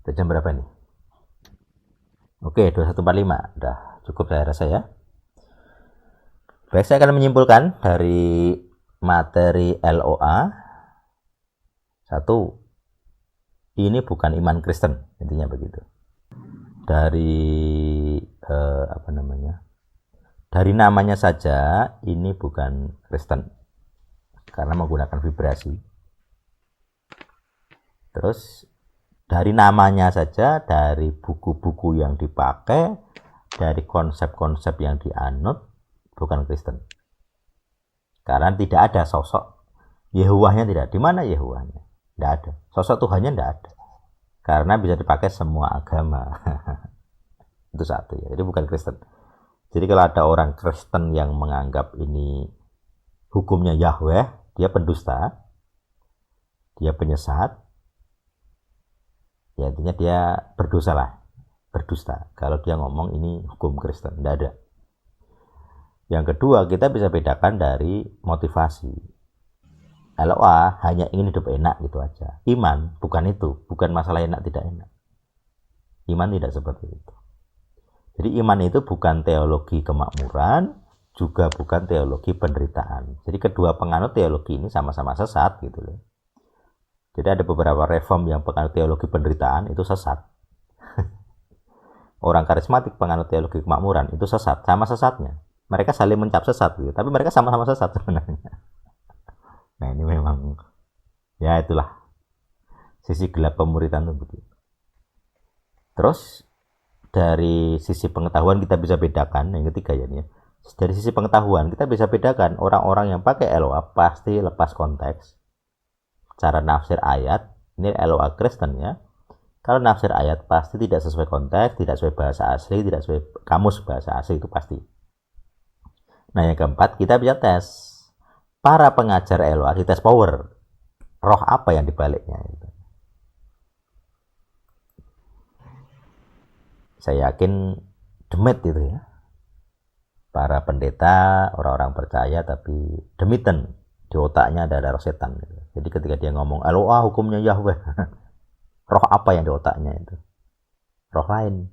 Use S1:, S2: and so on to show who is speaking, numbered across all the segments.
S1: Udah jam berapa nih? Oke, 21.45. Udah cukup saya rasa ya. Baik, saya akan menyimpulkan dari materi LOA. Satu, ini bukan iman Kristen, intinya begitu. Dari dari namanya saja ini bukan Kristen karena menggunakan vibrasi. Terus dari namanya saja, dari buku-buku yang dipakai, dari konsep-konsep yang dianut, bukan Kristen. Karena tidak ada sosok Yehuwahnya, tidak. Di mana Yehuwahnya? Tidak ada. Sosok Tuhannya tidak ada. Karena bisa dipakai semua agama. Itu satu ya. Jadi bukan Kristen. Jadi kalau ada orang Kristen yang menganggap ini hukumnya Yahweh, dia pendusta, dia penyesat, ya intinya dia berdosa lah, berdusta. Kalau dia ngomong ini hukum Kristen, tidak ada. Yang kedua, kita bisa bedakan dari motivasi. LOA hanya ingin hidup enak gitu aja. Iman bukan itu, bukan masalah enak tidak enak. Iman tidak seperti itu. Jadi iman itu bukan teologi kemakmuran, juga bukan teologi penderitaan. Jadi kedua penganut teologi ini sama-sama sesat gitu loh. Jadi ada beberapa reform yang penganut teologi penderitaan itu sesat. Orang karismatik penganut teologi kemakmuran itu sesat, sama sesatnya. Mereka saling mencap sesat gitu, tapi mereka sama-sama sesat sebenarnya. Nah ini memang, ya itulah sisi gelap pemuritan itu begitu. Terus dari sisi pengetahuan kita bisa bedakan, yang ketiga ya nih, dari sisi pengetahuan kita bisa bedakan orang-orang yang pakai LOA pasti lepas konteks. Cara nafsir ayat, ini LOA Kristen ya. Kalau nafsir ayat pasti tidak sesuai konteks, tidak sesuai bahasa asli, tidak sesuai kamus bahasa asli, itu pasti. Nah yang keempat, kita bisa tes para pengajar LOA, dites power, roh apa yang dibaliknya itu. Saya yakin demit itu ya, para pendeta, orang-orang percaya tapi demiten, di otaknya ada roh setan gitu. Jadi ketika dia ngomong LOA hukumnya Yahweh, roh apa yang di otaknya itu? Roh lain.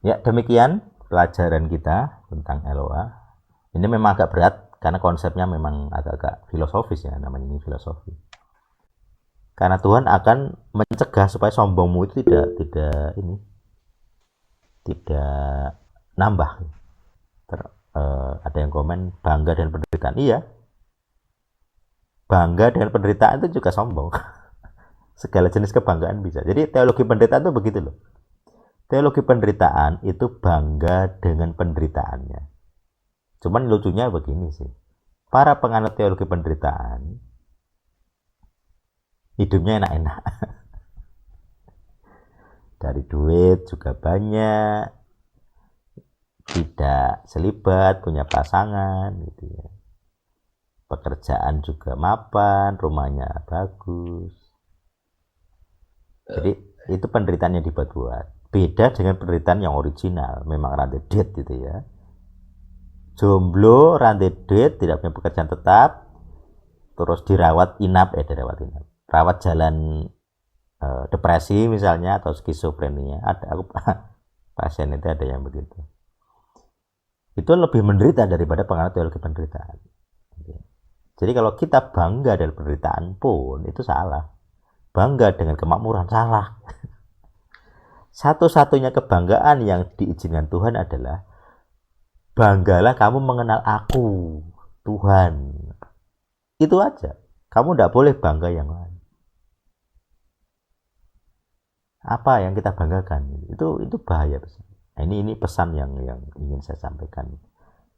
S1: Ya demikian pelajaran kita tentang LOA. Ini memang agak berat karena konsepnya memang agak-agak filosofis ya, namanya ini filosofi. Karena Tuhan akan mencegah supaya sombongmu itu tidak nambah. Ada yang komen bangga dengan penderitaan. Iya, bangga dengan penderitaan itu juga sombong. Segala jenis kebanggaan bisa. Jadi teologi penderitaan itu begitu loh. Teologi penderitaan itu bangga dengan penderitaannya. Cuman lucunya begini sih, para penganut teologi penderitaan hidupnya enak-enak. Dari duit juga banyak, tidak selibat, punya pasangan gitu ya. Pekerjaan juga mapan, rumahnya bagus. Jadi itu penderitaan yang dibuat-buat. Beda dengan penderitaan yang original, memang rantai dead gitu ya. Jomblo, rantai dead, tidak punya pekerjaan tetap, terus dirawat inap, rawat jalan depresi misalnya atau skizofrenia. Ada aku pasien itu ada yang begitu. Itu lebih menderita daripada penganut teologi penderitaan. Jadi kalau kita bangga dengan penderitaan pun itu salah. Bangga dengan kemakmuran salah. Satu-satunya kebanggaan yang diizinkan Tuhan adalah banggalah kamu mengenal aku, Tuhan. Itu aja. Kamu tidak boleh bangga yang lain. Apa yang kita banggakan itu bahaya besar. Nah, ini pesan yang ingin saya sampaikan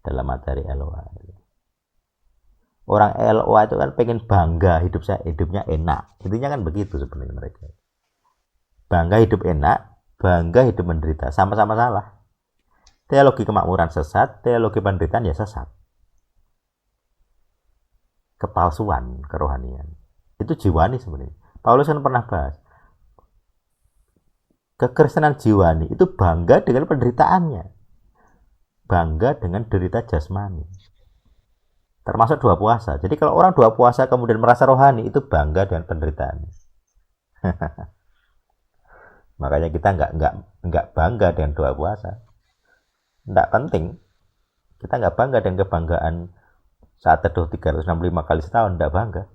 S1: dalam materi LOA. Orang LOA itu kan pengen bangga hidupnya enak. Intinya kan begitu sebenarnya mereka. Bangga hidup enak, bangga hidup menderita, sama-sama salah. Teologi kemakmuran sesat, teologi penderitaan ya sesat. Kepalsuan kerohanian. Itu jiwani sebenarnya. Paulus kan pernah bahas. Kekristenan jiwani itu bangga dengan penderitaannya. Bangga dengan derita jasmani. termasuk doa puasa. Jadi kalau orang doa puasa kemudian merasa rohani, itu bangga dengan penderitaan. Makanya kita nggak bangga dengan doa puasa. Nggak penting. Kita nggak bangga dengan kebanggaan saat teduh 365 kali setahun, nggak bangga.